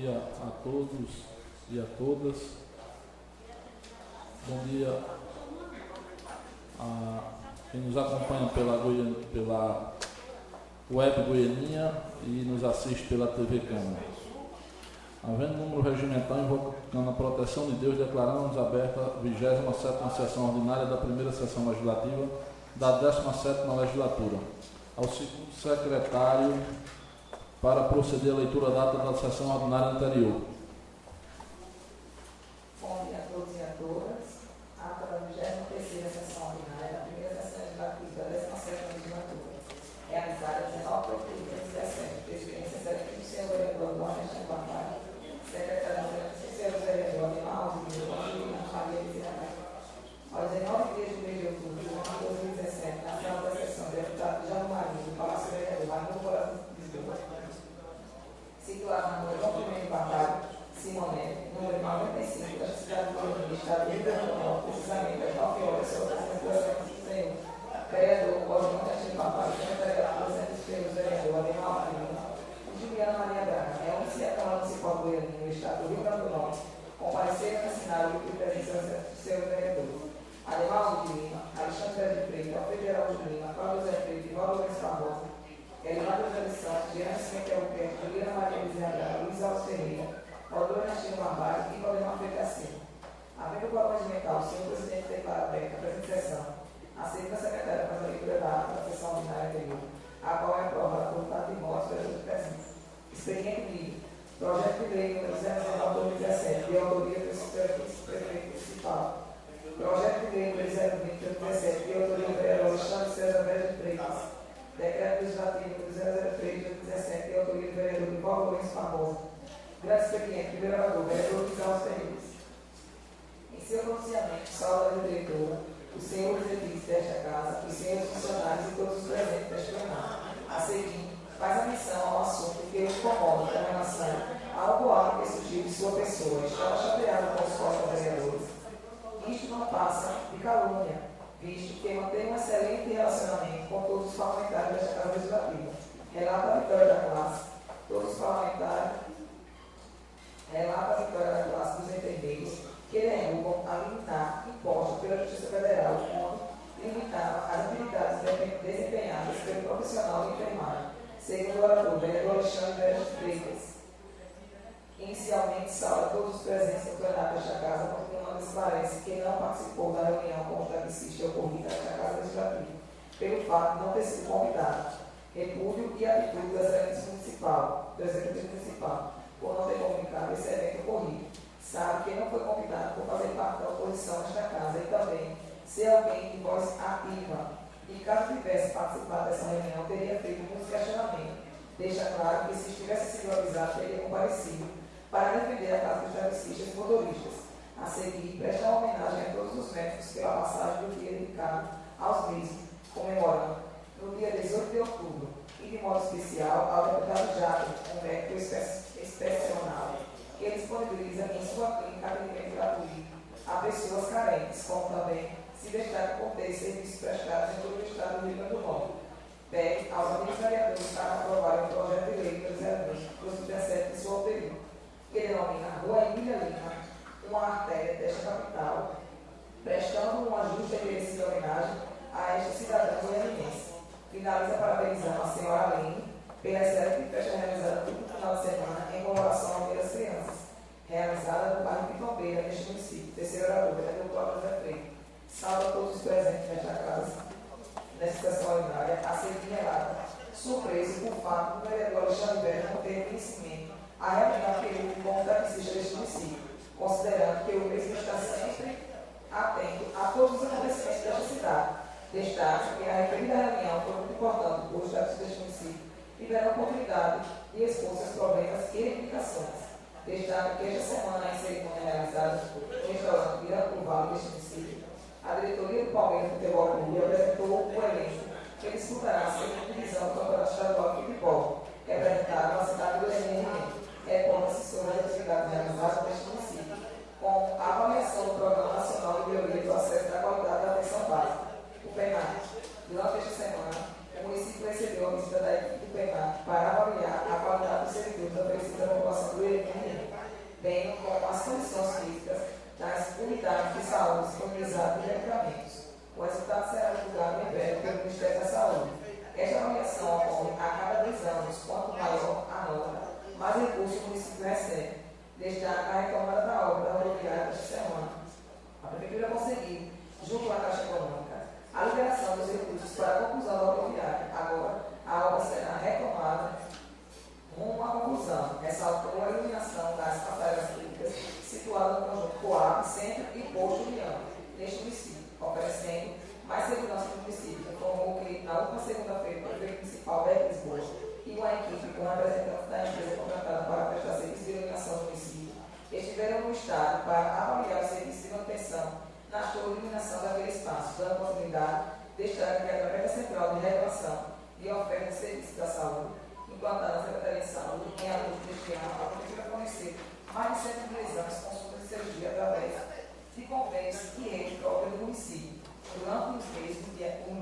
dia a todos e a todas. Bom dia a quem nos acompanha pela Web Goianinha e nos assiste pela TV Câmara. Havendo número regimental invocando a proteção de Deus, declaramos aberta a 27ª sessão ordinária da primeira sessão legislativa da 17ª legislatura. Ao segundo secretário para proceder à leitura da ata da sessão ordinária anterior. Bom dia a todos e a todas. Ata da 23ª sessão ordinária da primeira sessão legislativa da 17ª legislatura. Realizada 19 de outubro de 2017. Presidência excelente do senhor vereador Dona Barbalho, secretário do senhor vereador Animal, Maria Lizana. Aos 19 dias do mês de outubro de 2017, na sala da sessão do deputado João Marinho, do Palácio Vereador, Marinho Coração de Lisboa, situado na rua João I Barbalho, Simonete, número 95, da cidade de Goiânia, estado de Rio Grande do Norte, precisamente às 9 horas, sobre a assembleia do senhor vereador Osmar Castilho Barbalho, secretário do senhor vereador Animal Marinho, Juliana Maria Braga, é um Câmara Municipal de Goiânia, no estado do Rio Grande do Norte, compareceram e assinaram o livro de presença do seu vereador Ademaldo de Lima, Alexandre de Freitas, Alfredo Geraldo de Lima, Cláudio Zé Freitas, Ivaldo Luiz Barbosa, Elinaldo José de Santos, Diana Cimento Albuquerque, Juliana Maria Lizana, Luiz Alves Ferreira, Valdor Ernesto Barbalho e Valdemar Freitas Silva. Havendo o quórum regimental, o senhor presidente declara aberta a presente sessão. Aceita a secretária para a leitura da ata da sessão ordinária anterior, a qual é aprovada por voto de votos pelo presente. Expediente livre. Projeto de lei número 019/2017, de autoria do prefeito municipal. Projeto de lei número 020/2017, de autoria do vereador Alexandre César Vélez de Freitas. Decreto legislativo número 003/2017, de autoria do vereador Ivaldo Luiz Barbosa. Grande expediente, primeiro orador, vereador Luiz Alves Ferreira. Em seu pronunciamento, sala da diretora, os senhores edifícios desta casa, os senhores funcionários e todos os presentes desta plenária. A seguir, faz a menção ao assunto que os incomoda com relação ao boato que surgiu de sua pessoa. Estava chateado com os vereadores. Isto não passa de calúnia, visto que mantém um excelente relacionamento com todos os parlamentares desta Casa Legislativa. Relata a vitória da classe, todos os parlamentares, relata a vitória da classe dos enfermeiros, que derrubam a limitar imposta pela Justiça Federal, quando limitava as atividades desempenhadas pelo profissional de enfermagem, segundo o orador, vereador Alexandre Vélez de Freitas. Inicialmente, sala todos os presentes no plenário desta Casa, continuando esclarece que não participou da reunião com o taxista ocorrida nesta Casa Legislativa, pelo fato de não ter sido convidado. Repúdio e atitude do Executivo Municipal, por não ter comunicado esse evento ocorrido. Sabe que não foi convidado por fazer parte da oposição nesta Casa e também ser alguém de voz ativa. E caso tivesse participado dessa reunião, teria feito muitos questionamentos. Deixa claro que se estivesse sido avisado, teria comparecido para defender a casa dos taxistas e motoristas. A seguir, presta uma homenagem a todos os médicos pela passagem do dia dedicado aos mesmos, comemorando no dia 18 de outubro, e de modo especial ao deputado Jato, um médico excepcional, que disponibiliza em sua clínica atendimento gratuito a pessoas carentes, como também se destaca por ter serviços prestados em todo o estado do Rio Grande do Norte. Pede aos amigos vereadores para aprovar o projeto de lei número 020/2017 de sua autoria, que denomina a Rua Emília Lima, uma artéria desta capital, prestando uma justa e merecida homenagem a esta cidadã goianiense. Finaliza parabenizando a senhora Aline pela excelente festa realizada no final de semana em comemoração ao Dia das Crianças, realizada no bairro Pitombeira, neste município. Terceiro orador, vereador Cláudio Zé Freitas. Salve todos os presentes nesta casa, nesta sessão ordinária, a seguir relata, surpreso por fato do vereador Alexandre Vélez não ter conhecimento a reunião que houve com o taxista deste município, considerando que o mesmo está sempre atento a todos os acontecimentos desta cidade. Destaca que a referida reunião foi muito importante, pois os taxistas deste município tiveram a oportunidade de expor seus problemas e reivindicações. Destaca que esta semana, em cerimônia realizada no restaurante Miranda do Vale deste município, a diretoria do Palmeiras Futebol Clube apresentou o elenco que disputará a segunda divisão do Campeonato Estadual de Futebol, representado na cidade do Goiânia. Reporta-se sobre as atividades realizadas neste município, com a avaliação do Programa Nacional de Melhoria do Acesso da Qualidade da Atenção Básica, o PENAC. Durante esta semana, o município recebeu a visita da equipe do PENAC para avaliar a qualidade dos serviços oferecidos à população do Goiânia. bem como as condições físicas das unidades de saúde disponibilizadas e medicamentos. O resultado será divulgado em breve pelo Ministério da Saúde. Esta avaliação ocorre a cada 2 anos. Quanto maior a nota, mais recursos o município recebe. Destaca a retomada da obra da rodoviária desta semana. A Prefeitura conseguiu, junto à Caixa Econômica, a liberação dos recursos para a conclusão da rodoviária. Agora, a obra será retomada rumo à conclusão. Ressaltou a iluminação das passarelas públicas situadas no conjunto Coab, Centro e Posto União, neste município, oferecendo mais segurança no município. Informou que, na última segunda-feira, o prefeito municipal Beto Lisboa e uma equipe com representantes da empresa contratada para prestar serviço de iluminação do município estiveram no estado para avaliar o serviço de manutenção na sua iluminação daquele espaço, dando possibilidade de estar que através da Central de Regulação e Oferta de Serviços da Saúde, implantada na Secretaria de Saúde, em agosto deste ano, a Prefeitura forneceu mais de 110 exames, consultas de cirurgia através de convênios e rede própria do município, durante os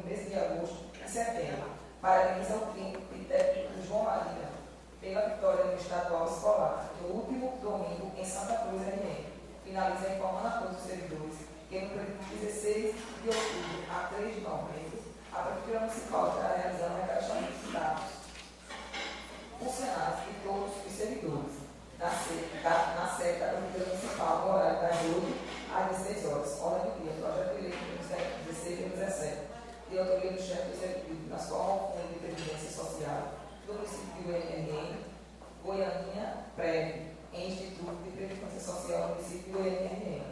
meses de agosto e setembro, parabeniza o clínico e técnico João Maria pela vitória no estadual escolar, no último domingo em Santa Cruz, RN. Finaliza informando a todos os servidores que no período de 16 de outubro a 3 de novembro, a Prefeitura Municipal estará realizando a encaixamento de dados funcionários e todos os servidores na sede da Prefeitura Municipal, no horário das 8 às 16 horas, ordem do dia, projeto de lei número 16 e 17, de autoria do chefe do Executivo, nas qual ao Fundo de Previdência Social do município de Goiânia, Goiânia, PREV, em Instituto de Previdência Social do município de Goiânia,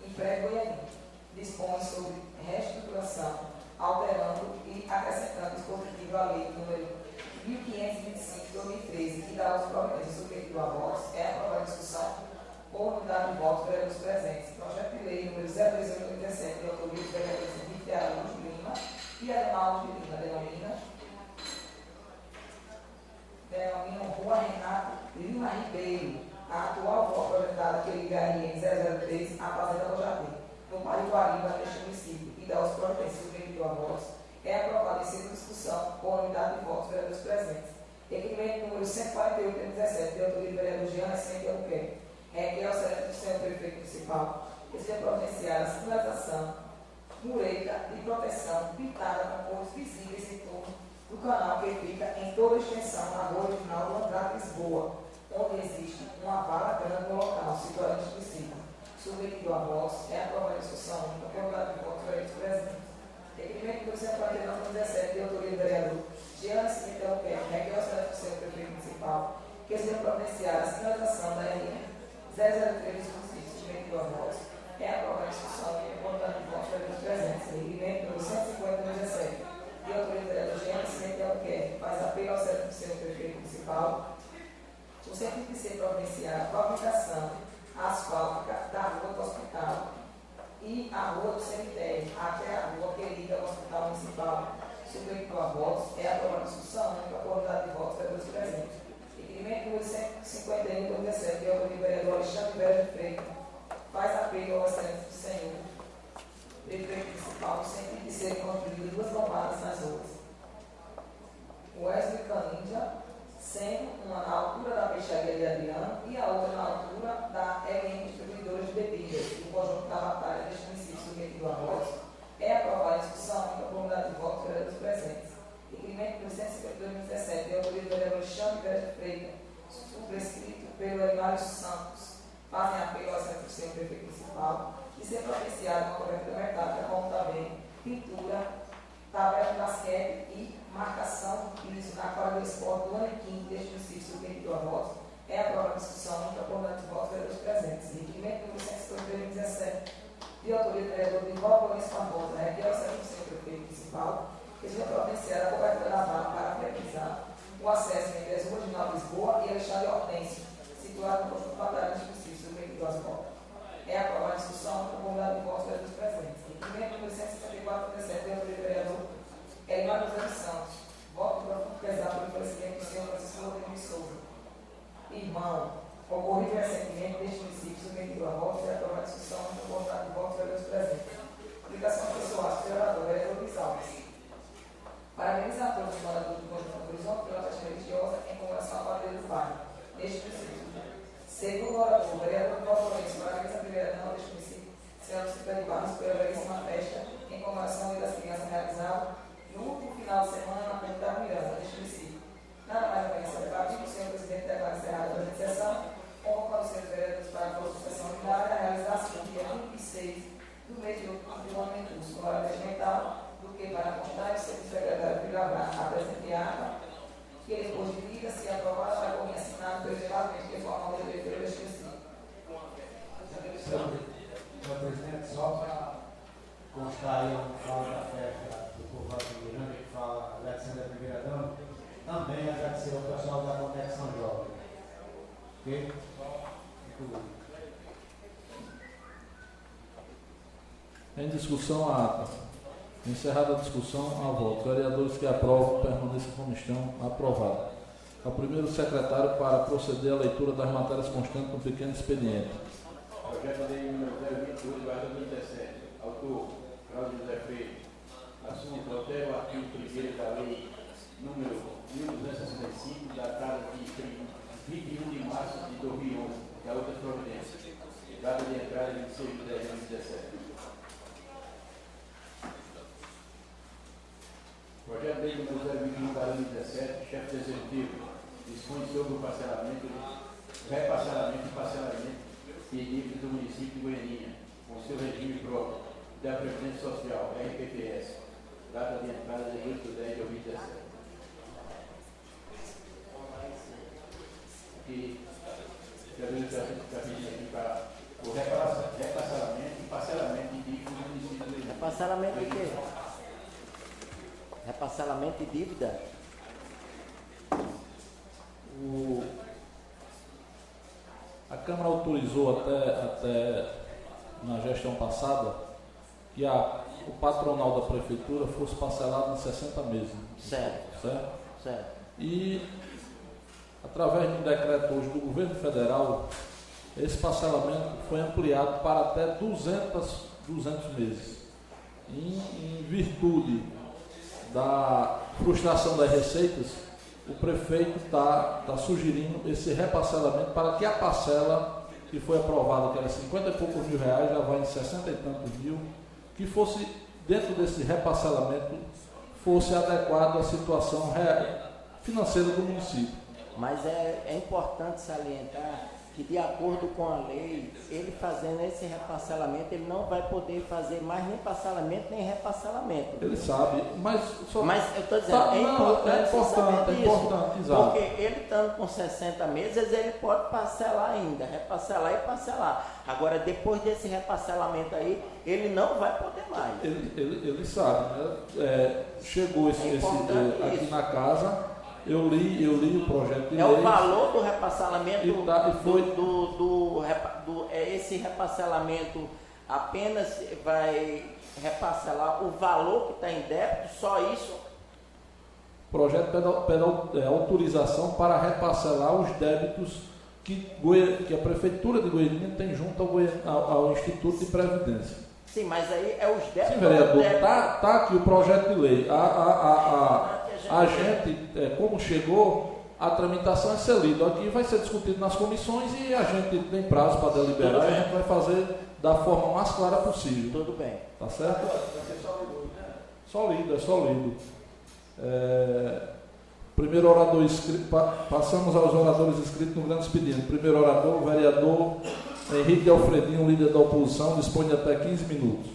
em PREV Goiânia, dispõe sobre reestruturação, alterando e acrescentando dispositivo à lei número 1525 de 2013, que dá aos providências submetido a votos, é aprovada a discussão por unidade de votos pelos presentes. Projeto de lei número 01887, de autoria do vereador Vitor Araújo Lima e Ademaldo de Lima, denominam Rua Renato Lima Ribeiro, a atual rua projetada que liga a RN 003 à Fazenda Bojatê, no bairro Guariba, neste município, e dá aos providências submetido a votos, é aprovada em segunda discussão por unidade de votos vereadores presentes. Requerimento número 148 de 17, de autoria do vereador Jean Nascimento Albuquerque, requer ao senhor prefeito municipal que seja providenciada a sinalização, mureta de proteção pintada com cores visíveis em torno do canal que fica em toda a extensão na rua original do Andrade Lisboa, onde existe uma vala grande no local, situado no município. Submetido a votos, é aprovada a discussão única por unidade de votos vereadores presentes. Requerimento número 149 de 17, de autoria do vereador Jean Nascimento Albuquerque, requer ao senhor prefeito municipal que seja providenciada a sinalização da RN 003 do município, submetido a votos, é aprovada a discussão e a unidade de votos vereadores presentes. Requerimento número 150 de 17, de autoria do vereador Jean Nascimento Albuquerque, faz apelo ao senhor prefeito municipal o centro de ser providenciado a pavimentação asfáltica da rua do hospital e a rua do cemitério até a rua que liga ao hospital municipal, submetido a votos, é aprovada a discussão única por unidade de votos vereadores presentes. Requerimento número 151 de 17, de autoria do vereador Alexandre Vera de Freitas, faz apelo ao excelente do senhor prefeito municipal no sentido de serem construídas 2 tomadas nas ruas Wesley Caníndia, sendo uma na altura da peixaria de Adriano e a outra na altura da LM Distribuidora de Bebidas, do conjunto da batalha deste município submetido a votos, é aprovada a discussão única por unidade de votos vereadores presentes. Requerimento número 152 de 2017, de autoria do vereador Alexandre Vera de Freitas, subscrito pelo Emário Santos, fazem apelo ao centro do senhor prefeito municipal de ser providenciado uma cobertura metálica, como também pintura, tabela de basquete e marcação de piso na quadra do esporte do Anequim deste município submetido a votos, é aprovada a discussão única por unidade de votos vereadores presentes. Requerimento número 152 de 2017, de autoria do vereador Divaldo Gomes Barbosa, requer ao centro do senhor prefeito municipal que seja providenciada a cobertura da vaga para viabilizar o acesso entre as ruas de Nova Lisboa e Alexandre Hortêncio, situado no conjunto batalha deste município submetido às votos. É aprovada a discussão única por unidade de votos vereadores presentes. Requerimento número 154 de 17, de autoria do vereador Elimar dos Santos, voto profundo pesado pelo falecimento do senhor Francisco Rodrigo de Souza, irmão, ocorrido recentemente deste município submetido a votos, e aprovada a discussão única por unidade de votos vereadores presentes. Aplicação pessoal, vereador, vereador Luiz Alves. Parabeniza a todos os moradores do conjunto do Horizonte pela festa religiosa em comemoração à padroeira do bairro, neste município. Segundo o orador, vereador funcionário regimental do que para constar que o secretário Vilagrã apresente ata que depois de lida, se aprovada, vai como assinado preservadamente que forma de leitura esquecida. Senhor presidente, só para constar aí uma fala da festa do povoado de Miranda, que fala agradecendo a primeira dama, também agradecer ao pessoal da Conexão Jovem. Ok? Em discussão, a ata. Encerrada a discussão, a voto. Vereadores que aprovam, permaneçam como estão. Aprovado. Ao primeiro secretário para proceder à leitura das matérias constantes no pequeno expediente. Projeto de lei número 028/2017. Autor, Cláudio José Freire. Assunto, altera o artigo 1º da lei número 1265, datada de 21 de março de 2011, da outra providência. Data de entrada de 26 de 10 de 2017. Projeto de lei número 021/2017, chefe de executivo, dispõe sobre o parcelamento, repassalamento e parcelamento de dívidas do município de Goianinha, com seu regime próprio, da Previdência Social, RPPS, data de entrada de 8 de 10 de 2017. E já pedindo aqui para o repassalamento e parcelamento de dívidas do município de Goianinha. Repassalamento de quê? Repassalamento de dívida? A Câmara autorizou até na gestão passada que o patronal da Prefeitura fosse parcelado em 60 meses. Certo. Certo? Certo. E, através de um decreto hoje do Governo Federal, esse parcelamento foi ampliado para até 200 meses. Em virtude da frustração das receitas, o prefeito está sugerindo esse reparcelamento para que a parcela que foi aprovada, que era 50 e poucos mil reais, já vai em 60 e tantos mil, que fosse, dentro desse reparcelamento, fosse adequado à situação financeira do município. Mas é importante salientar que, de acordo com a lei, ele fazendo esse repasselamento, ele não vai poder fazer mais nem parcelamento nem repasselamento. Ele sabe, mas eu estou dizendo, é importante, exato. Porque ele estando com 60 meses, ele pode parcelar ainda, repasselar e parcelar. Agora, depois desse repasselamento aí, ele não vai poder mais. Ele sabe, né? Chegou aqui na casa. Eu li o projeto de lei. É o valor do repassalamento, esse repassalamento apenas vai repasselar o valor que está em débito, só isso? O projeto pede autorização para repasselar os débitos que a Prefeitura de Goiânia tem junto ao Instituto de Previdência. Sim, mas aí é os débitos. Sim, vereador, está aqui o projeto de lei. A gente, como chegou, a tramitação é ser lido. Aqui vai ser discutido nas comissões e a gente tem prazo para deliberar e a gente vai fazer da forma mais clara possível. Tudo bem. Tá certo? Só lido. Primeiro orador inscrito, passamos aos oradores inscritos no grande expediente. Primeiro orador, o vereador Henrique Alfredinho, líder da oposição, dispõe de até 15 minutos.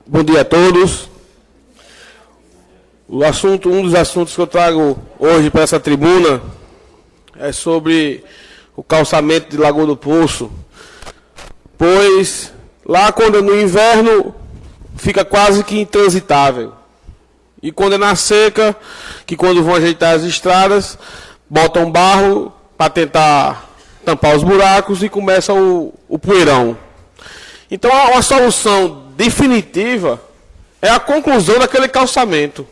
Bom dia a todos. Um dos assuntos que eu trago hoje para essa tribuna é sobre o calçamento de Lagoa do Poço, pois lá quando é no inverno fica quase que intransitável. E quando é na seca, que quando vão ajeitar as estradas, botam barro para tentar tampar os buracos e começa o poeirão. Então, uma solução definitiva é a conclusão daquele calçamento.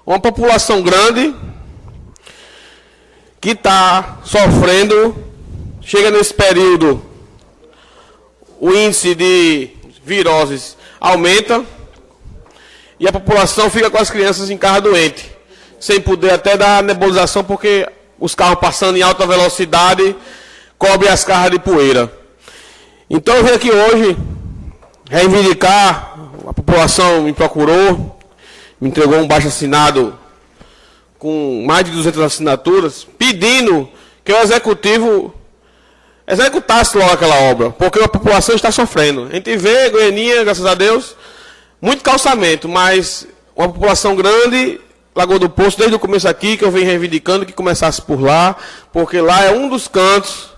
Uma população grande que está sofrendo, chega nesse período, o índice de viroses aumenta e a população fica com as crianças em carro doente, sem poder até dar nebulização, porque os carros passando em alta velocidade cobrem as carras de poeira. Então eu venho aqui hoje reivindicar, a população me procurou, me entregou um baixo assinado com mais de 200 assinaturas, pedindo que o executivo executasse logo aquela obra, porque a população está sofrendo. A gente vê, Goianinha, graças a Deus, muito calçamento, mas uma população grande, Lagoa do Poço, desde o começo aqui, que eu venho reivindicando que começasse por lá, porque lá é um dos cantos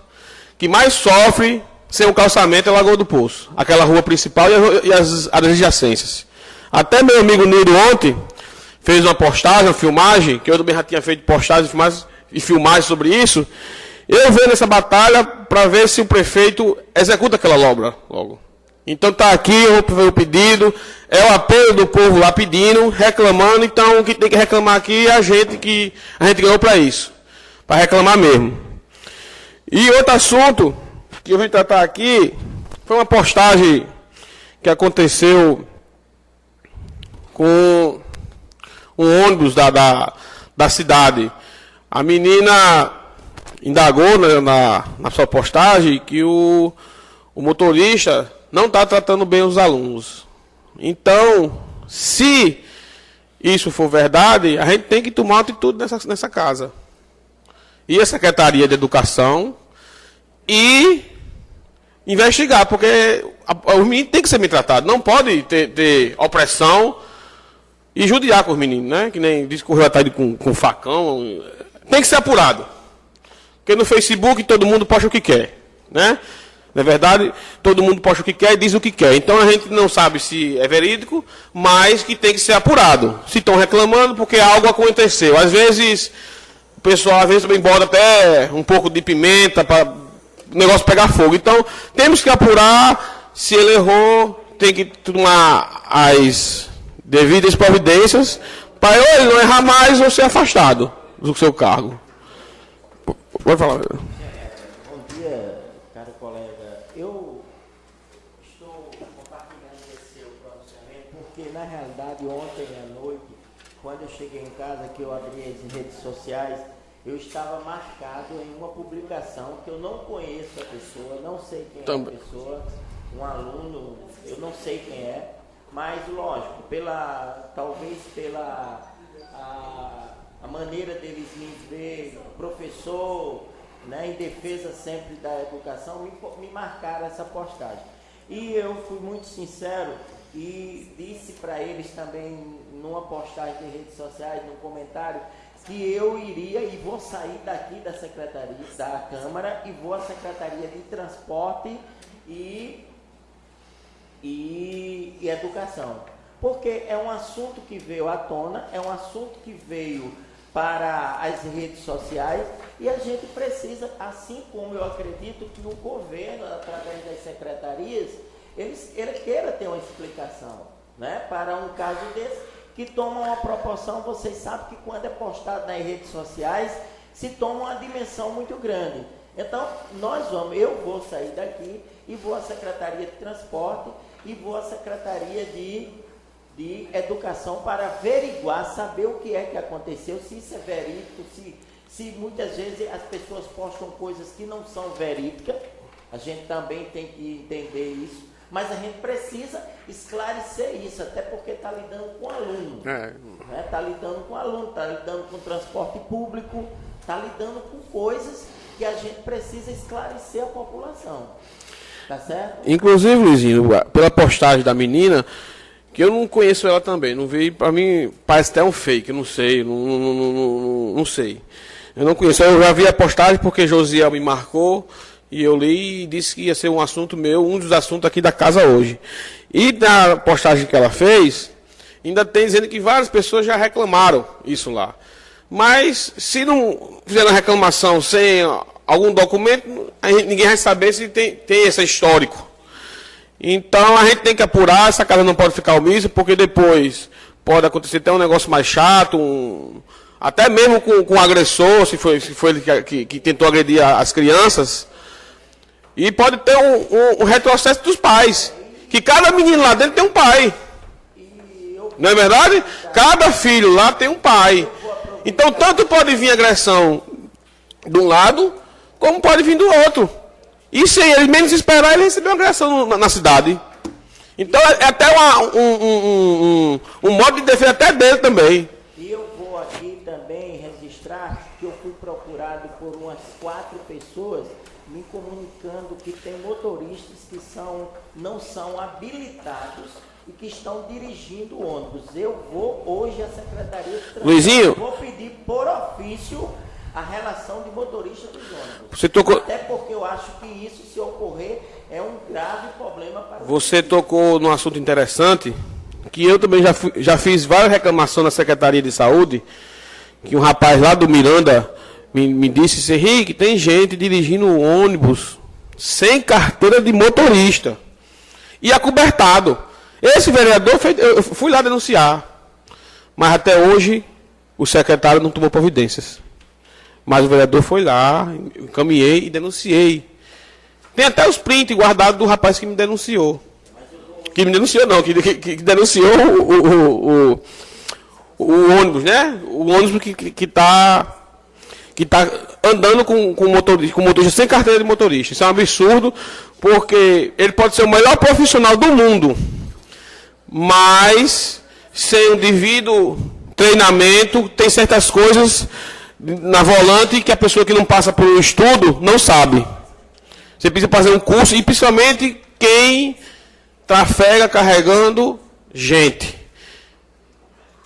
que mais sofre sem o calçamento, é a Lagoa do Poço. Aquela rua principal e as adjacências. Até meu amigo Niro ontem fez uma postagem, uma filmagem, que eu também já tinha feito postagens e filmagens sobre isso. Eu venho nessa batalha para ver se o prefeito executa aquela obra logo. Então está aqui o pedido, é o apelo do povo lá pedindo, reclamando. Então o que tem que reclamar aqui é a gente ganhou para isso, para reclamar mesmo. E outro assunto que eu vim tratar aqui foi uma postagem que aconteceu com um ônibus da cidade. A menina indagou na sua postagem que o motorista não está tratando bem os alunos. Então, se isso for verdade, a gente tem que tomar atitude nessa casa. E a Secretaria de Educação e investigar, porque os meninos têm que ser bem tratados. Não pode ter opressão e judiar com os meninos, né? Que nem discorreu atrás com facão. Tem que ser apurado. Porque no Facebook todo mundo posta o que quer, né? Na verdade, todo mundo posta o que quer e diz o que quer. Então a gente não sabe se é verídico, mas que tem que ser apurado. Se estão reclamando porque algo aconteceu. Às vezes, o pessoal também bota até um pouco de pimenta para o negócio pegar fogo. Então, temos que apurar se ele errou, tem que tomar as devidas providências para ele não errar mais ou ser afastado do seu cargo. Pode falar. Bom dia, caro colega. Eu estou compartilhando esse seu pronunciamento porque, na realidade, ontem à noite, quando eu cheguei em casa, que eu abri as redes sociais, eu estava marcado em uma publicação que eu não conheço a pessoa, não sei quem é a pessoa, um aluno, eu não sei quem é, mas, lógico, talvez pela a maneira deles me ver, professor, né, em defesa sempre da educação, me marcaram essa postagem. E eu fui muito sincero e disse para eles também, numa postagem de redes sociais, num comentário, que eu iria e vou sair daqui da Secretaria, da Câmara, e vou à Secretaria de Transporte e Educação. Porque é um assunto que veio à tona, é um assunto que veio para as redes sociais e a gente precisa, assim como eu acredito que o governo, através das secretarias, ele queira ter uma explicação, né, para um caso desse, que toma uma proporção, vocês sabem que quando é postado nas redes sociais, se toma uma dimensão muito grande. Então, eu vou sair daqui e vou à Secretaria de Transporte e vou à Secretaria de Educação para averiguar, saber o que é que aconteceu, se isso é verídico, se muitas vezes as pessoas postam coisas que não são verídicas, a gente também tem que entender isso, mas a gente precisa esclarecer isso, até porque está lidando com aluno, está lidando com aluno, está lidando com transporte público, está lidando com coisas que a gente precisa esclarecer a população, tá certo? Inclusive, Luizinho, pela postagem da menina, que eu não conheço ela também, não vi, para mim parece até um fake, não sei, não sei. Eu não conheço, eu já vi a postagem porque Josiel me marcou e eu li e disse que ia ser um assunto meu, um dos assuntos aqui da casa hoje. E na postagem que ela fez, ainda tem dizendo que várias pessoas já reclamaram isso lá. Mas se não fizeram reclamação sem algum documento, ninguém vai saber se tem esse histórico. Então a gente tem que apurar, essa casa não pode ficar omissa, porque depois pode acontecer até um negócio mais chato, até mesmo com o agressor, se foi ele que tentou agredir as crianças. E pode ter um retrocesso dos pais, que cada menino lá dentro tem um pai. Não é verdade? Cada filho lá tem um pai. Então tanto pode vir agressão de um lado, como pode vir do outro. E sem ele menos esperar, ele recebeu uma agressão na cidade. Então é até um modo de defesa até dele também. E eu vou aqui também registrar que eu fui procurado por umas 4 que tem motoristas que não são habilitados e que estão dirigindo ônibus. Eu vou hoje à Secretaria de Transporte. Luizinho, vou pedir por ofício a relação de motorista dos ônibus. Você tocou... Até porque eu acho que isso, se ocorrer, é um grave problema para o Você tocou num assunto interessante, que eu também já fiz várias reclamações na Secretaria de Saúde, que um rapaz lá do Miranda me disse, Henrique, tem gente dirigindo ônibus sem carteira de motorista e acobertado. Esse vereador, eu fui lá denunciar, mas até hoje o secretário não tomou providências. Mas o vereador foi lá, encaminhei e denunciei. Tem até os prints guardados do rapaz que me denunciou. Que me denunciou não, que denunciou o ônibus, né? O ônibus que tá andando com motorista sem carteira de motorista. Isso é um absurdo, porque ele pode ser o melhor profissional do mundo, mas sem o devido treinamento, tem certas coisas na volante que a pessoa que não passa por um estudo não sabe. Você precisa fazer um curso, e principalmente quem trafega carregando gente.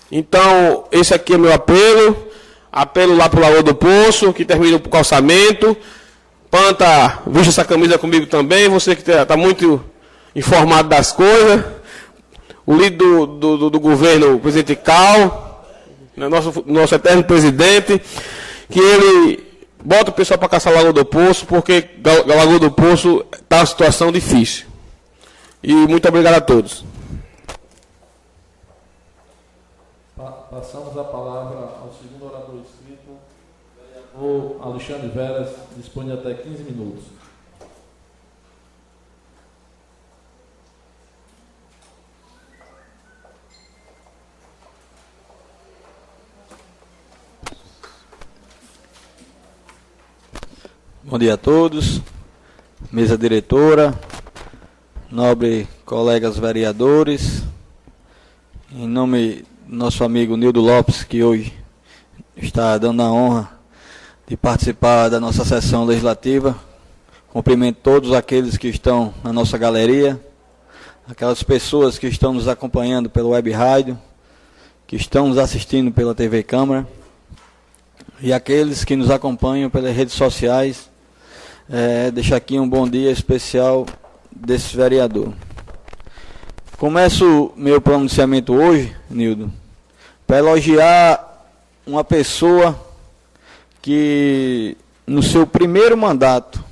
Então, esse aqui é meu apelo. Apelo lá para o Lagoa do Poço, que termina o calçamento. Panta, veste essa camisa comigo também. Você que está muito informado das coisas. O líder do governo, o presidente Cal, nosso eterno presidente, que ele bota o pessoal para caçar a Lagoa do Poço, porque a Lagoa do Poço está em uma situação difícil. E muito obrigado a todos. Passamos a palavra ao segundo orador inscrito, o Alexandre Veras, dispõe de até 15 minutos. Bom dia a todos, mesa diretora, nobre colegas vereadores, em nome do nosso amigo Nildo Lopes, que hoje está dando a honra de participar da nossa sessão legislativa. Cumprimento todos aqueles que estão na nossa galeria, aquelas pessoas que estão nos acompanhando pelo web rádio, que estão nos assistindo pela TV Câmara, e aqueles que nos acompanham pelas redes sociais. Deixo aqui um bom dia especial desse vereador. Começo meu pronunciamento hoje, Nildo, para elogiar uma pessoa que, no seu primeiro mandato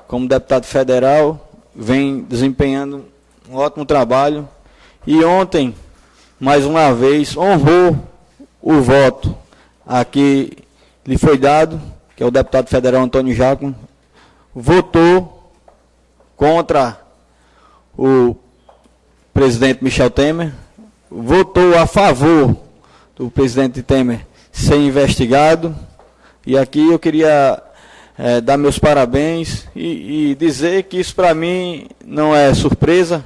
como deputado federal, vem desempenhando um ótimo trabalho, e ontem, mais uma vez, honrou o voto a que lhe foi dado, que é o deputado federal Antônio Giacomo, votou contra o presidente Michel Temer, votou a favor do presidente Temer ser investigado, e aqui eu queria dar meus parabéns e dizer que isso para mim não é surpresa.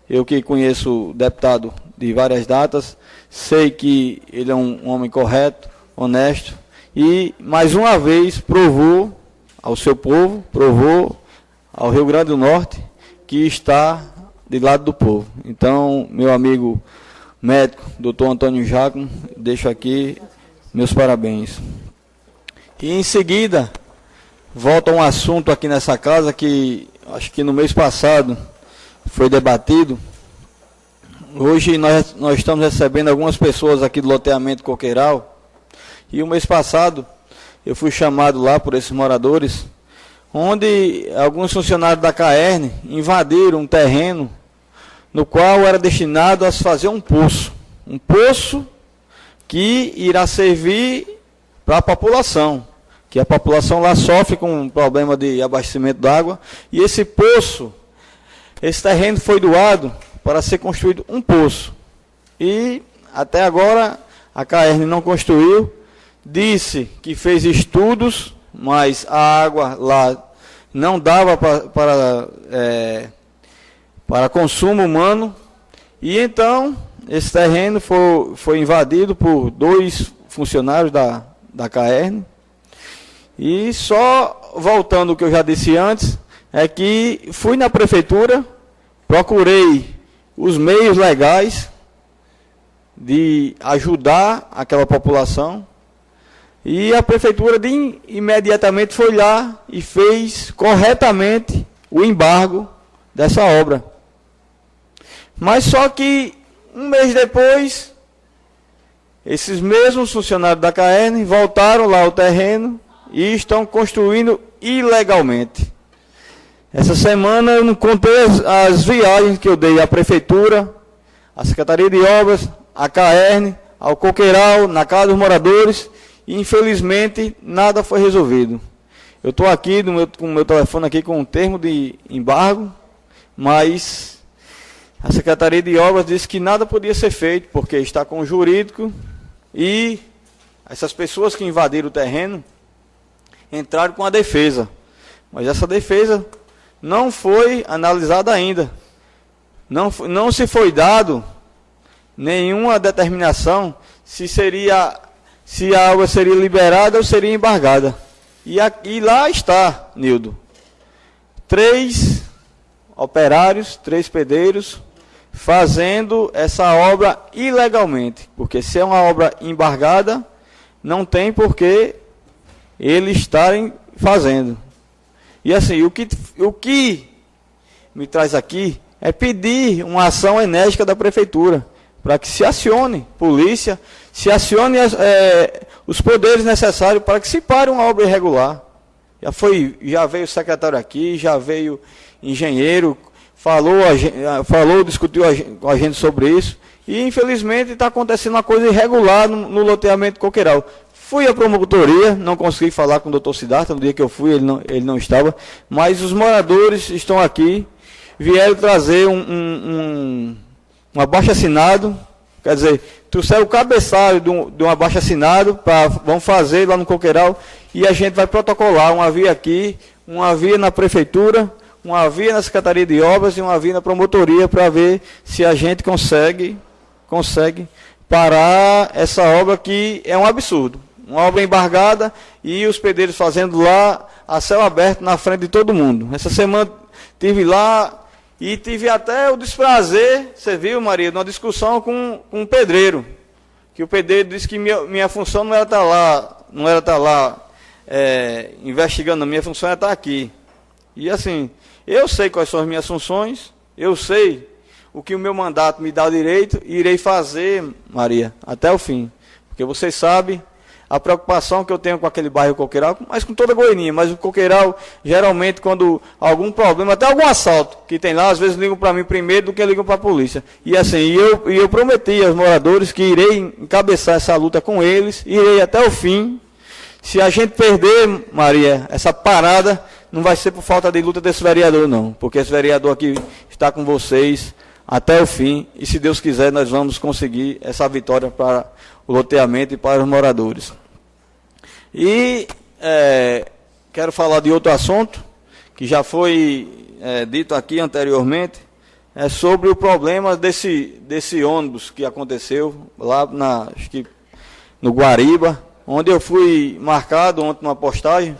Eu que conheço o deputado de várias datas, sei que ele é um homem correto, honesto, e mais uma vez provou ao seu povo, provou ao Rio Grande do Norte, que está de lado do povo. Então, meu amigo médico, doutor Antônio Giacomo, deixo aqui meus parabéns. E em seguida, volta um assunto aqui nessa casa que acho que no mês passado foi debatido. Hoje nós estamos recebendo algumas pessoas aqui do loteamento Coqueiral, e o mês passado eu fui chamado lá por esses moradores, onde alguns funcionários da CAERN invadiram um terreno no qual era destinado a se fazer um poço que irá servir para a população, que a população lá sofre com um problema de abastecimento d'água, e esse poço, esse terreno foi doado para ser construído um poço, e até agora a CAERN não construiu. Disse que fez estudos, mas a água lá não dava para consumo humano, e então esse terreno foi invadido por 2 funcionários da CAERN. E só voltando ao que eu já disse antes, é que fui na prefeitura, procurei os meios legais de ajudar aquela população, e a prefeitura imediatamente foi lá e fez corretamente o embargo dessa obra. Mas só que um mês depois, esses mesmos funcionários da CAERN voltaram lá ao terreno e estão construindo ilegalmente. Essa semana eu não contei as viagens que eu dei à prefeitura, à Secretaria de Obras, à CAERN, ao Coqueiral, na casa dos moradores, e infelizmente nada foi resolvido. Eu estou aqui com o meu telefone aqui com um termo de embargo, mas a Secretaria de Obras disse que nada podia ser feito, porque está com o jurídico, e essas pessoas que invadiram o terreno entraram com a defesa. Mas essa defesa não foi analisada ainda. Não se foi dado nenhuma determinação se a água seria liberada ou seria embargada. E lá está, Nildo, 3 operários, 3 pedreiros, fazendo essa obra ilegalmente. Porque se é uma obra embargada, não tem por que eles estarem fazendo. E assim, o que me traz aqui é pedir uma ação enérgica da prefeitura, para que se acione polícia, se acione os poderes necessários para que se pare uma obra irregular. Já veio o secretário aqui, já veio engenheiro, discutiu com a gente sobre isso, e infelizmente está acontecendo uma coisa irregular no loteamento Coqueiral. Fui à promotoria, não consegui falar com o doutor Siddhartha, no dia que eu fui ele não estava, mas os moradores estão aqui, vieram trazer um abaixo-assinado, quer dizer, trouxeram o cabeçalho de um abaixo-assinado, vão fazer lá no Coqueiral, e a gente vai protocolar uma via aqui, uma via na prefeitura, uma via na Secretaria de Obras e uma via na promotoria, para ver se a gente consegue parar essa obra, que é um absurdo. Uma obra embargada e os pedreiros fazendo lá a céu aberto na frente de todo mundo. Essa semana estive lá e tive até o desprazer, você viu, Maria, numa discussão com um pedreiro, que o pedreiro disse que minha função não era estar lá investigando, a minha função era estar aqui. E assim, eu sei quais são as minhas funções, eu sei o que o meu mandato me dá o direito, e irei fazer, Maria, até o fim. Porque vocês sabem a preocupação que eu tenho com aquele bairro Coqueiral, mas com toda a Goiânia. Mas o Coqueiral, geralmente, quando algum problema, até algum assalto que tem lá, às vezes ligam para mim primeiro do que ligam para a polícia. E assim, eu prometi aos moradores que irei encabeçar essa luta com eles, irei até o fim. Se a gente perder, Maria, essa parada, não vai ser por falta de luta desse vereador, não. Porque esse vereador aqui está com vocês até o fim, e se Deus quiser, nós vamos conseguir essa vitória para o loteamento e para os moradores. E quero falar de outro assunto, que já foi dito aqui anteriormente, sobre o problema desse ônibus que aconteceu lá acho que no Guariba, onde eu fui marcado ontem numa postagem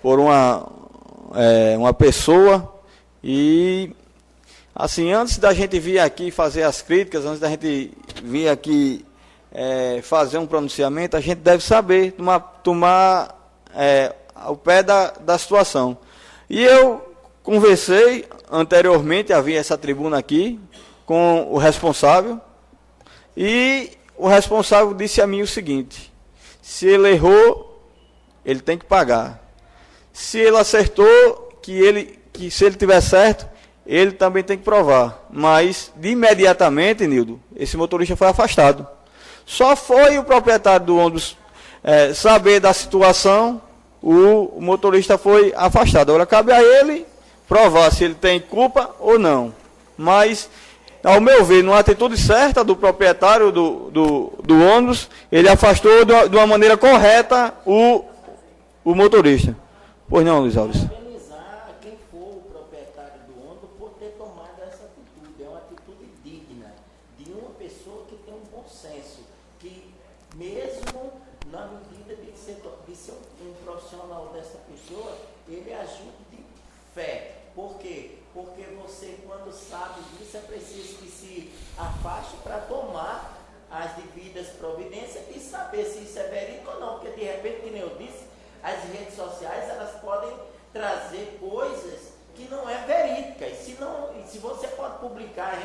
por uma pessoa, e assim, antes da gente vir aqui fazer as críticas, antes da gente vir aqui fazer um pronunciamento, a gente deve saber tomar ao pé da situação. E eu conversei anteriormente, havia essa tribuna aqui, com o responsável, e o responsável disse a mim o seguinte: se ele errou, ele tem que pagar. Se ele acertou, que se ele tiver certo, ele também tem que provar. Mas, de imediatamente, Nildo, esse motorista foi afastado. Só foi o proprietário do ônibus saber da situação, o motorista foi afastado. Agora cabe a ele provar se ele tem culpa ou não. Mas, ao meu ver, numa atitude certa do proprietário do ônibus, ele afastou de uma maneira correta o motorista. Pois não, Luiz Alves? Parabenizar quem for o proprietário do ônibus por ter tomado essa atitude. É uma atitude digna de uma pessoa que tem um bom senso, que mesmo na medida de ser um profissional dessa pessoa, ele agiu de fé. Por quê? Porque você, quando sabe disso, é preciso que se afaste para tomar as devidas providências e saber se isso é verídico ou não, porque de repente, como eu disse, as redes sociais, elas podem trazer coisas que não é verídica, e se você pode publicar,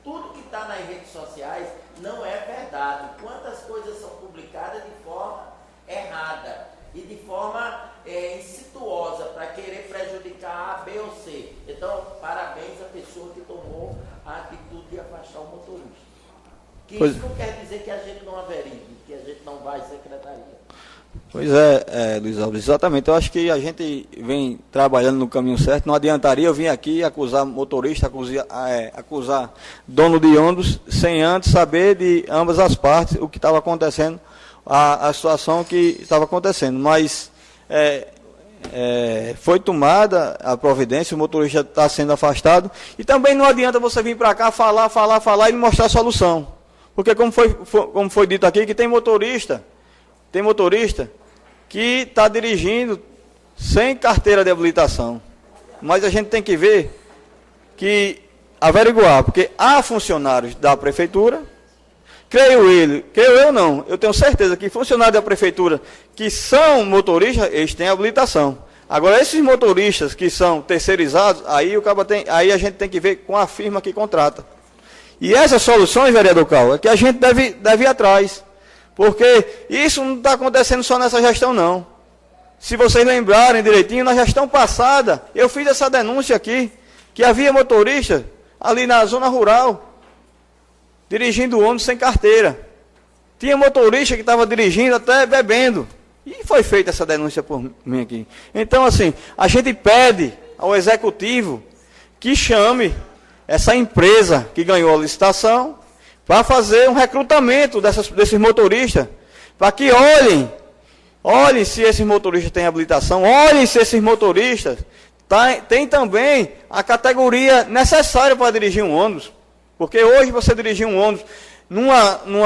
tudo que está nas redes sociais não é verdade. Quantas coisas são publicadas de forma errada e de forma insidiosa para querer prejudicar A, B ou C. Então, parabéns à pessoa que tomou a atitude de afastar o motorista. Que isso não quer dizer que a gente não averige, que a gente não vai à secretaria. Pois é, Luiz Alves, exatamente. Eu acho que a gente vem trabalhando no caminho certo. Não adiantaria eu vir aqui acusar motorista, acusar dono de ônibus, sem antes saber de ambas as partes o que estava acontecendo, a situação que estava acontecendo. Mas foi tomada a providência, o motorista está sendo afastado. E também não adianta você vir para cá falar e mostrar a solução. Porque como foi dito aqui, que tem motorista que está dirigindo sem carteira de habilitação. Mas a gente tem que ver, averiguar, porque há funcionários da prefeitura, creio eu não, eu tenho certeza que funcionários da prefeitura que são motoristas, eles têm habilitação. Agora, esses motoristas que são terceirizados, aí a gente tem que ver com a firma que contrata. E essas soluções, vereador Cal, é que a gente deve ir atrás. Porque isso não está acontecendo só nessa gestão, não. Se vocês lembrarem direitinho, na gestão passada, eu fiz essa denúncia aqui, que havia motorista ali na zona rural, dirigindo ônibus sem carteira. Tinha motorista que estava dirigindo até bebendo. E foi feita essa denúncia por mim aqui. Então, assim, a gente pede ao executivo que chame essa empresa que ganhou a licitação para fazer um recrutamento desses motoristas, para que olhem se esses motoristas têm habilitação, olhem se esses motoristas têm também a categoria necessária para dirigir um ônibus. Porque hoje você dirigir um ônibus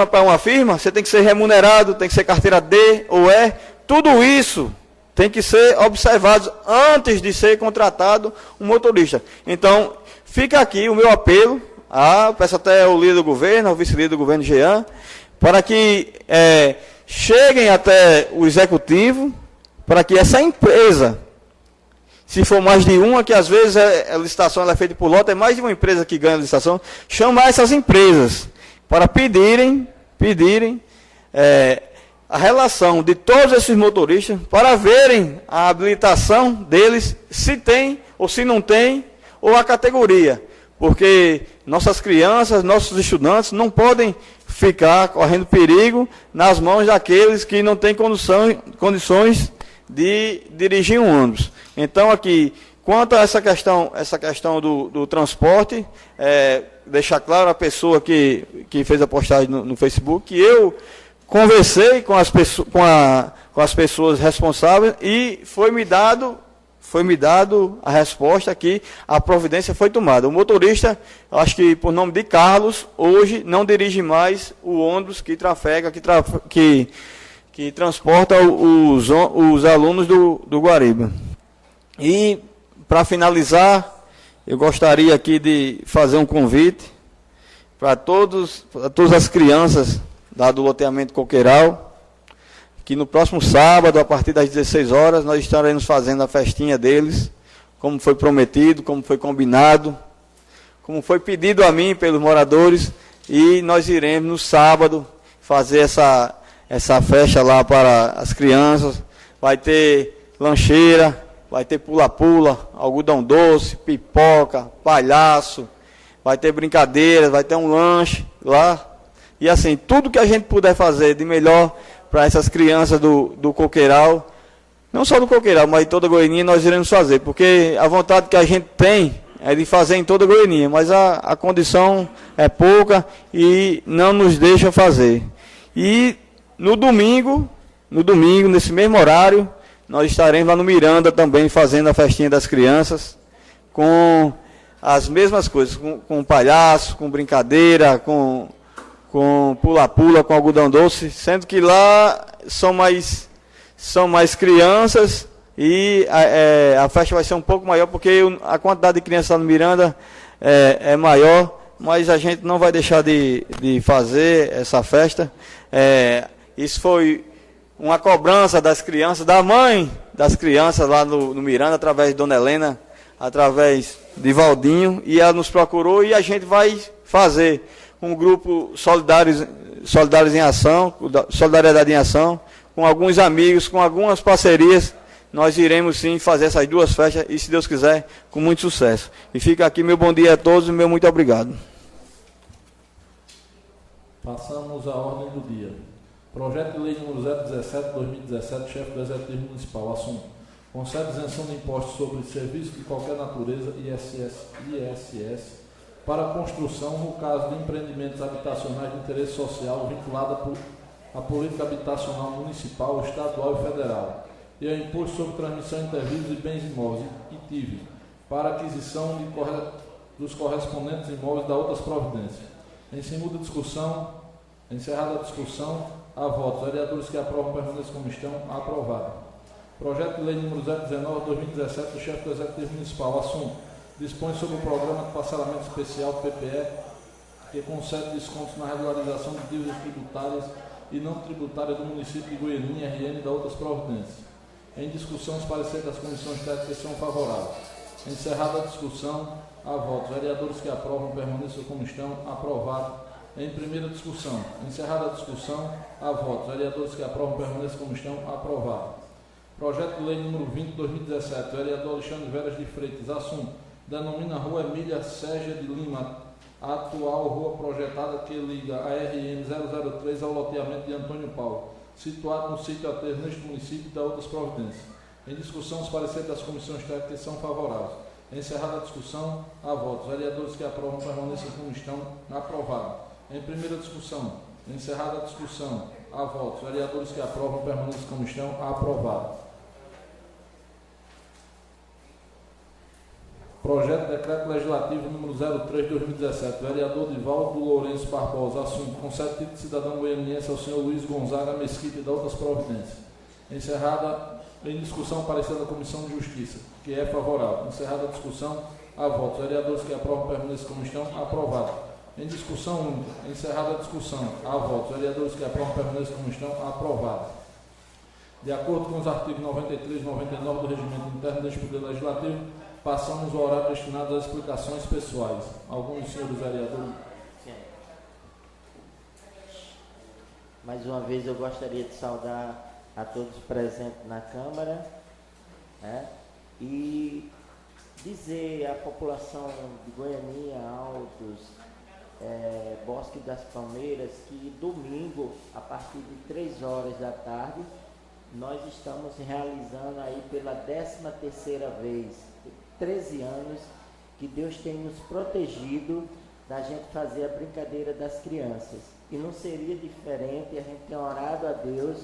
para uma firma, você tem que ser remunerado, tem que ser carteira D ou E, tudo isso tem que ser observado antes de ser contratado um motorista. Então, fica aqui o meu apelo, peço até ao líder do governo, ao vice-líder do governo, Jean, para que cheguem até o executivo, para que essa empresa, se for mais de uma, que às vezes a licitação é feita por lote, é mais de uma empresa que ganha a licitação, chamar essas empresas para pedirem a relação de todos esses motoristas, para verem a habilitação deles, se tem ou se não tem, ou a categoria. Porque nossas crianças, nossos estudantes não podem ficar correndo perigo nas mãos daqueles que não têm condições de dirigir um ônibus. Então, aqui, quanto a essa questão do transporte, deixar claro a pessoa que fez a postagem no Facebook, que eu conversei com as pessoas responsáveis e foi me dado a resposta que a providência foi tomada. O motorista, acho que por nome de Carlos, hoje não dirige mais o ônibus que trafega, que transporta os alunos do Guariba. E, para finalizar, eu gostaria aqui de fazer um convite para todas as crianças do loteamento Coqueiral, que no próximo sábado, a partir das 16 horas, nós estaremos fazendo a festinha deles, como foi prometido, como foi combinado, como foi pedido a mim pelos moradores, e nós iremos no sábado fazer essa festa lá para as crianças. Vai ter lancheira, vai ter pula-pula, algodão doce, pipoca, palhaço, vai ter brincadeiras, vai ter um lanche lá, e assim, tudo que a gente puder fazer de melhor para essas crianças do Coqueiral, não só do Coqueiral, mas de toda a Goiânia, nós iremos fazer, porque a vontade que a gente tem é de fazer em toda a Goiânia, mas a condição é pouca e não nos deixa fazer. E no domingo, nesse mesmo horário, nós estaremos lá no Miranda também fazendo a festinha das crianças, com as mesmas coisas, com palhaço, com brincadeira, com pula-pula, com algodão doce, sendo que lá são mais crianças E a festa vai ser um pouco maior, porque a quantidade de crianças lá no Miranda é maior, mas a gente não vai deixar de fazer essa festa. Isso foi uma cobrança das crianças, da mãe das crianças lá no Miranda, através de Dona Helena, através de Valdinho, e ela nos procurou e a gente vai fazer um grupo Solidários em Ação, Solidariedade em Ação, com alguns amigos, com algumas parcerias. Nós iremos sim fazer essas duas festas e, se Deus quiser, com muito sucesso. E fica aqui meu bom dia a todos e meu muito obrigado. Passamos à ordem do dia. Projeto de lei número 017/2017, chefe do Executivo Municipal. Assunto: concede isenção de impostos sobre serviços de qualquer natureza, ISS, para construção no caso de empreendimentos habitacionais de interesse social vinculado à política habitacional municipal, estadual e federal, e ao imposto sobre transmissão intervívos de bens imóveis, ITIV, para aquisição dos correspondentes imóveis da outras providências. Encerrada a discussão, a votos. Vereadores que aprovam permaneçam como estão. Aprovado. Projeto de lei número 019/2017 do chefe do Executivo Municipal. Assunto: dispõe sobre o programa de parcelamento especial PPE, que concede descontos na regularização de dívidas tributárias e não tributárias do município de Goianinha, RN e da outras providências. Em discussão, os pareceres das comissões técnicas são favoráveis. Encerrada a discussão, a votos. Vereadores que aprovam permaneçam como estão. Aprovado. Em primeira discussão, encerrada a discussão, a votos. Vereadores que aprovam permaneçam como estão. Aprovado. Projeto de lei número 20/2017, vereador Alexandre Veras de Freitas. Assunto: denomina Rua Emília Sérgia de Lima, a atual rua projetada que liga a RN 003 ao loteamento de Antônio Paulo, situado no sítio Aterro neste município e da outras providências. Em discussão, os pareceres das comissões técnicas são favoráveis. Encerrada a discussão, a votos. Vereadores que aprovam permaneçam como estão. Aprovado. Em primeira discussão, encerrada a discussão, a votos. Vereadores que aprovam permaneçam como estão. Aprovado. Projeto de Decreto Legislativo número 03/2017, vereador Divaldo Lourenço Barbosa. Assunto: concede título de cidadão goianiense ao senhor Luiz Gonzaga Mesquita e de outras providências. Encerrada em discussão, parecer da Comissão de Justiça, que é favorável. Encerrada a discussão, a votos. Vereadores que aprovam permaneçam como estão. Aprovado. Em discussão única, encerrada a discussão, a votos. Vereadores que aprovam permaneçam como estão. Aprovado. De acordo com os artigos 93 e 99 do Regimento Interno deste Poder Legislativo, passamos o horário destinado às explicações pessoais. Alguns senhores vereadores? Sim. Mais uma vez eu gostaria de saudar a todos presentes na Câmara, né? E dizer à população de Goianinha, Altos, Bosque das Palmeiras, que domingo, a partir de 3 horas da tarde, nós estamos realizando aí pela 13ª vez, 13 anos, que Deus tem nos protegido da gente fazer a brincadeira das crianças. E não seria diferente, a gente tem orado a Deus,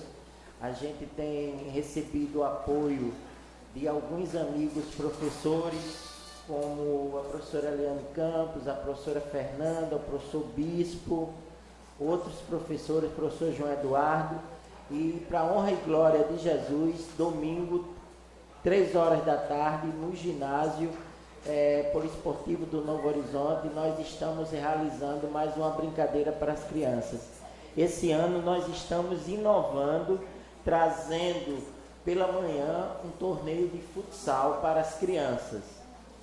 a gente tem recebido o apoio de alguns amigos professores, como a professora Eliane Campos, a professora Fernanda, o professor Bispo, outros professores, o professor João Eduardo. E para a honra e glória de Jesus, domingo, 3 horas da tarde, no ginásio poliesportivo do Novo Horizonte, nós estamos realizando mais uma brincadeira para as crianças. Esse ano nós estamos inovando, trazendo pela manhã um torneio de futsal para as crianças,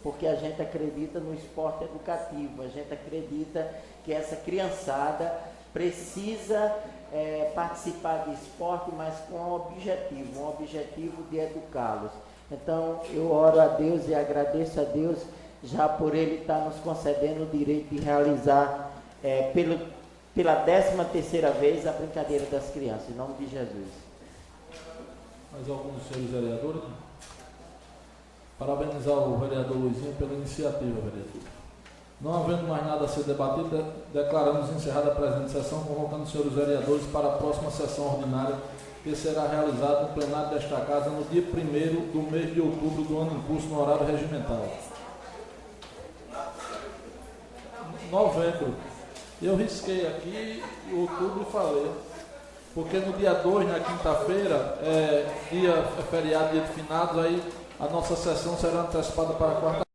porque a gente acredita no esporte educativo, a gente acredita que essa criançada precisa participar de esporte, mas com um objetivo de educá-los. Então, eu oro a Deus e agradeço a Deus já por Ele estar nos concedendo o direito de realizar pela 13ª vez a brincadeira das crianças, em nome de Jesus. Mais alguns senhores vereadores? Parabenizar o vereador Luizinho pela iniciativa, vereador. Não havendo mais nada a ser debatido, declaramos encerrada a presente sessão, convocando os senhores vereadores para a próxima sessão ordinária, que será realizada no plenário desta Casa no dia 1º do mês de outubro do ano em curso, no horário regimental. Novembro. Eu risquei aqui outubro e falei. porque no dia 2, na quinta-feira, é feriado, dia de finados, aí a nossa sessão será antecipada para a quarta.